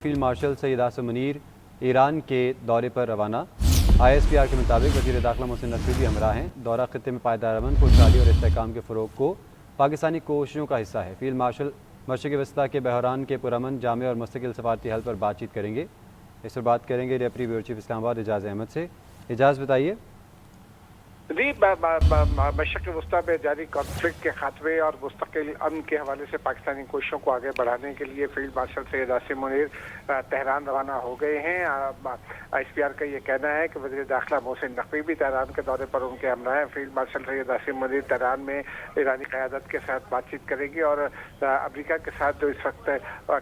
Field marshal Syed Asim Munir Iran के दौरे पर रवाना। ISPR के मुताबिक वज़ीर दाखिला मोहसिन नकवी भी हमरा हैं। दौरा खत्ते में पायदार अमन, खुशहाली और इस्तेहकाम के फ़रोग़ को पाकिस्तानी कोशिशों का हिस्सा है। फील्ड मार्शल मशरिक़ वस्ता के बहरान के पुरअमन, जामे और मुस्तकिल सफारती हल पर बातचीत करेंगे। इस पर बात करेंगे डेप्यूटी ब्यूरो चीफ इस्लामाबाद एजाज़ अहमद से। एजाज़ बताइए। जी, मशरिक़ वस्ता में जारी कॉन्फ्लिक्ट के खात्मे और मुस्तकिल अमन के हवाले से पाकिस्तानी कोशिशों को आगे बढ़ाने के लिए field marshal Syed Asim Munir Tehran रवाना हो गए हैं। ISPR का ये कहना है कि वज़ीर दाखिला मोहसिन नकवी भी तेहरान के दौरे पर उनके हमरा हैं। Field marshal Syed Asim Munir Tehran में ईरानी क़यादत के साथ बातचीत करेंगे और अमरीका के साथ जो इस वक्त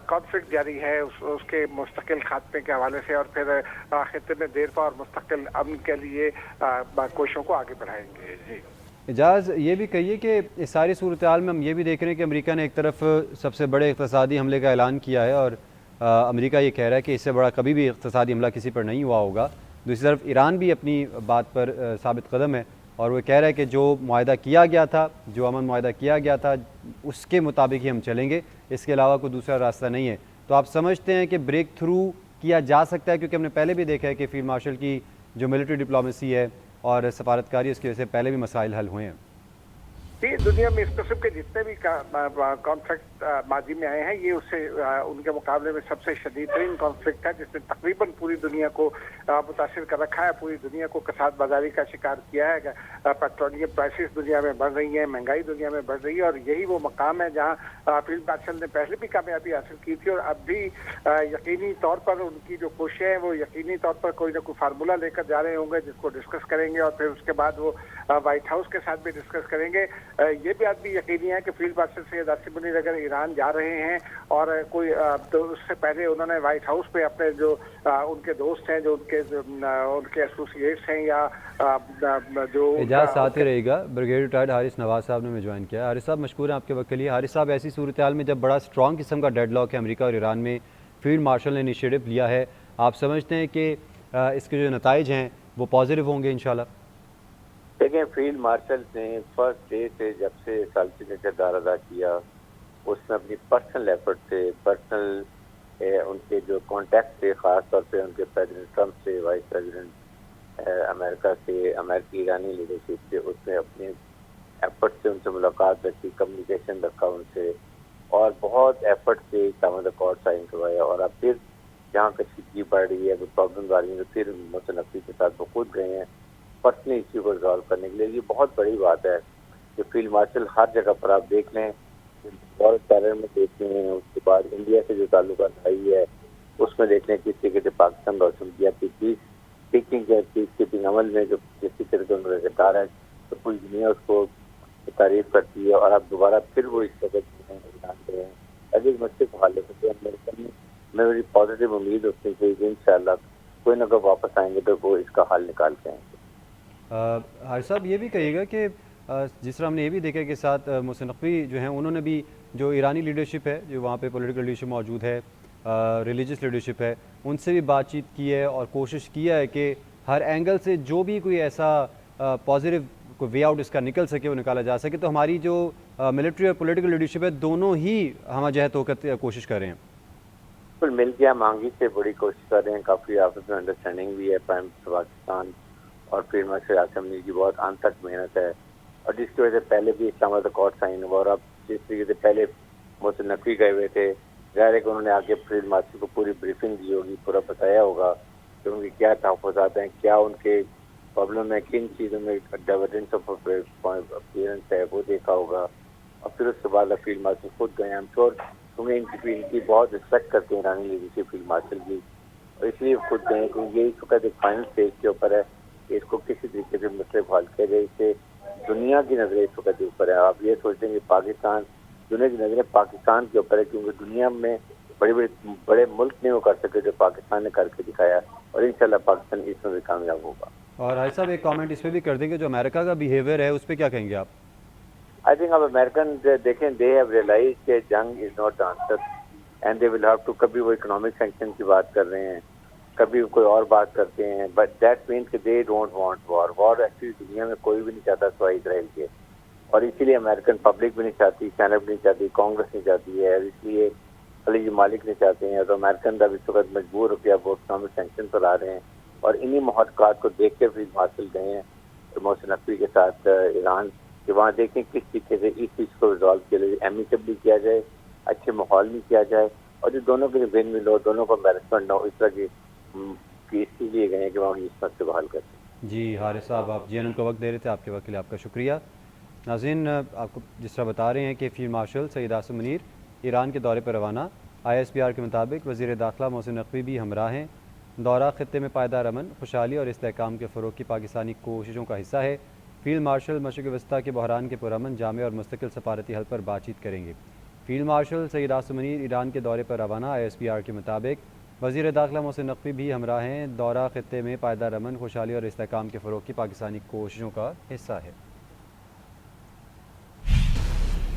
कॉन्फ्लिक्ट जारी है उसके मुस्तकिल खात्मे के हवाले से और फिर खित्ते में देरपा और मुस्तकिल अमन के लिए कोशिशों को आगे बढ़ाएंगे। जी एजाज़, ये भी कहिए कि इस सारी सूरत हाल में हम ये भी देख रहे हैं कि अमेरिका ने एक तरफ सबसे बड़े इक़्तिसादी हमले का ऐलान किया है और अमेरिका ये कह रहा है कि इससे बड़ा कभी भी इक़्तिसादी हमला किसी पर नहीं हुआ होगा। दूसरी तरफ ईरान भी अपनी बात पर साबित कदम है और वो कह रहा है कि जो मुआहदा किया गया था, जो अमन मुआहदा किया गया था, उसके मुताबिक ही हम चलेंगे, इसके अलावा कोई दूसरा रास्ता नहीं है। तो आप समझते हैं कि ब्रेक थ्रू किया जा सकता है? क्योंकि हमने पहले भी देखा है कि फील्ड मार्शल की जो मिलिट्री डिप्लोमेसी है और सफारतकारी, उसकी वजह से पहले भी मसाइल हल हुए हैं। दुनिया में इस किस्म के जितने भी कॉन्फ्लिक्ट माजी में आए हैं, ये उससे उनके मुकाबले में सबसे शदीद तरीन कॉन्फ्लिक्ट है जिसने तकरीबन पूरी दुनिया को मुतासिर कर रखा है, पूरी दुनिया को कसाद बाजारी का शिकार किया है। पेट्रोलियम प्राइसेस दुनिया में बढ़ रही हैं, महंगाई दुनिया में बढ़ रही है और यही वो मकाम है जहाँ फील्ड मार्शल ने पहले भी कामयाबी हासिल की थी और अब भी यकीनी तौर पर उनकी जो कोशिशें हैं वो यकीनी तौर पर कोई ना कोई फार्मूला लेकर जा रहे होंगे जिसको डिस्कस करेंगे और फिर उसके बाद वो व्हाइट हाउस के साथ भी डिस्कस करेंगे। ये भी आदमी यकीनी है कि फील्ड मार्शल सैयद आसिम मुनीर अगर ईरान जा रहे हैं और कोई तो उससे पहले उन्होंने व्हाइट हाउस पे अपने जो उनके दोस्त हैं, जो उनके एसोसिएट्स हैं या जो एजाज़ साथ ही रहेगा। ब्रिगेडियर रिटायर्ड हारिस नवाज साहब ने मुझे ज्वाइन किया। हारिस साहब, मशकूर हैं आपके वक्त के लिए। हारिस साहब, ऐसी सूरत हाल में जब बड़ा स्ट्रॉन्ग किस्म का डेडलॉक है अमेरिका और ईरान में, फील्ड मार्शल ने इनिशिएटिव लिया है, आप समझते हैं कि इसके जो नताइज हैं वो पॉजिटिव होंगे इंशाल्लाह? देखें, फील्ड मार्शल ने फर्स्ट डे से जब से सालसी ने किरदार अदा किया, उसने अपनी पर्सनल एफर्ट से, पर्सनल उनके जो कॉन्टैक्ट थे, ख़ास तौर पे उनके प्रेसिडेंट ट्रंप से, वाइस प्रेसिडेंट अमेरिका से, अमेरिकी ईरानी लीडरशिप से, उसने अपने एफर्ट से उनसे मुलाकात रखी, कम्युनिकेशन रखा उनसे और बहुत एफर्ट से इस्लामाबाद अकॉर्ड साइन करवाया। और अब फिर जहाँ कशीदगी बढ़ रही है, प्रॉब्लम आ रही है, तो फिर मोहसिन नकवी के साथ वो खुद गए हैं पर्सनल इश्यू को रिजॉल्व करने के लिए। ये बहुत बड़ी बात है कि फील्ड मार्शल हर जगह पर आप देख लें, टेरर में देख लें, उसके बाद इंडिया से जो ताल्लुकात आई है उसमें देख लें किस तरीके से पाकिस्तान रोशन किया, पीस कीपिंग अमल में जो जिस तरीके से उन्होंने किरदार है तो पूरी दुनिया उसको तारीफ करती है। और अब दोबारा फिर वो इस तरह हैं अजीज मस्ती को हाल में मेरी पॉजिटिव उम्मीद उससे कि इंशाल्लाह कोई ना कोई वापस आएंगे तो वो इसका हल निकाल के आएंगे। हारिस साहब, ये भी कहिएगा कि जिस तरह हमने ये भी देखा कि साथ मोहसिन नकवी जो हैं, उन्होंने भी जो ईरानी लीडरशिप है, जो वहाँ पे पॉलिटिकल लीडरशिप मौजूद है, रिलीजियस लीडरशिप है, उनसे भी बातचीत की है और कोशिश किया है कि हर एंगल से जो भी कोई ऐसा पॉजिटिव कोई वे आउट इसका निकल सके वो निकाला जा सके। तो हमारी जो मिलिट्री और पॉलिटिकल लीडरशिप है, दोनों ही हम जहत होकर कोशिश कर रहे हैं। बिल्कुल मिल गया मांगी से बड़ी कोशिश कर रहे हैं, काफ़ी आपस में अंडरस्टैंडिंग भी है प्राइम मिनिस्टर पाकिस्तान और फील्ड मार्शल आसिम मुनीर की बहुत अनथक मेहनत है और जिसकी वजह से पहले भी इस्लामाबाद अकॉर्ड साइन हुआ और अब जिस तरीके से पहले मोहसिन नकवी गए हुए थे, ज़ाहिर है कि उन्होंने आगे फील्ड मार्शल को पूरी ब्रीफिंग दी होगी, पूरा बताया होगा कि उनकी क्या तहफ़्फ़ुज़ात हैं, क्या उनके प्रॉब्लम है, किन चीज़ों में डाइवर्जेंस ऑफ अपीयरेंस है वो देखा होगा और फिर उसके बाद फील्ड मार्शल खुद गए। आई एम श्योर क्योंकि इनकी बहुत रिस्पेक्ट करते हैं ईरानी लीडरशिप फील्ड मार्शल की और इसलिए खुद गए क्योंकि ये इस वक्त एक फाइनल स्टेज के ऊपर है कि इसको किसी तरीके से मसले को हल किया जाए। इससे दुनिया की नज़रें इस वक्त ऊपर है। आप ये सोचते हैं कि पाकिस्तान, दुनिया की नज़रें पाकिस्तान के ऊपर है क्योंकि दुनिया में बड़े मुल्क नहीं वो कर सके जो पाकिस्तान ने करके दिखाया और इंशाल्लाह पाकिस्तान इसमें भी कामयाब होगा। और हारिस साहब, एक कमेंट इस पर भी कर देंगे, जो अमेरिका का बिहेवियर है उस पर क्या कहेंगे आप? आई थिंक अब अमेरिकन देखें, दे हैव रियलाइज कि jang is not the answer and they will have to, कभी वो इकोनॉमिक सैंक्शन की बात कर रहे हैं, कभी कोई और बात करते हैं, बट दैट मीन्स कि they don't want war. War actually दुनिया में कोई भी नहीं चाहता सिवाय इजराइल के और इसीलिए अमेरिकन पब्लिक भी नहीं चाहती, सेनेट भी नहीं चाहती, कांग्रेस नहीं चाहती है। इसलिए خلیجی ممالک نہیں چاہتے ہیں، تو امریکن اب اس وقت مجبور ہو کے اب وہ اکنامک سینکشن پر آ رہے ہیں، اور انہی محرکات کو دیکھ کے فیلڈ مارشل گئے ہیں محسن نقوی کے ساتھ ایران، کہ وہاں دیکھیں کس طریقے سے اس چیز کو ریزالو کیا جائے، ایمیکبلی کیا جائے، اچھے ماحول میں کیا جائے، اور جو دونوں کے لیے ون ون ہو، دونوں کو امبیرسمنٹ نہ ہو، اس طرح کی اس لیے گئے ہیں کہ وہاں کی عصمت سے بحال کرتے ہیں۔ جی حارث صاحب، آپ جی ان کو وقت دے رہے تھے، آپ کے وقت کے لیے آپ کا شکریہ۔ ناظرین، آپ کو جس طرح بتا رہے ہیں کہ فیلڈ مارشل سید عاصم منیر ایران کے دورے پر روانہ، ISPR کے مطابق وزیر داخلہ محسن نقوی بھی ہمراہ ہیں۔ دورہ خطے میں پائیدار امن، خوشحالی اور استحکام کے فروغ کی پاکستانی کوششوں کا حصہ ہے۔ فیلڈ مارشل مشرق وسطیٰ کے بحران کے پرامن، جامع اور مستقل سفارتی حل پر بات چیت کریں گے۔ فیلڈ مارشل سید عاصم منیر ایران کے دورے پر روانہ، ISPR کے مطابق وزیر داخلہ محسن نقوی بھی ہمراہ ہیں۔ دورہ خطے میں پائیدار امن، خوشحالی اور استحکام کے فروغ کی پاکستانی کوششوں کا حصہ ہے۔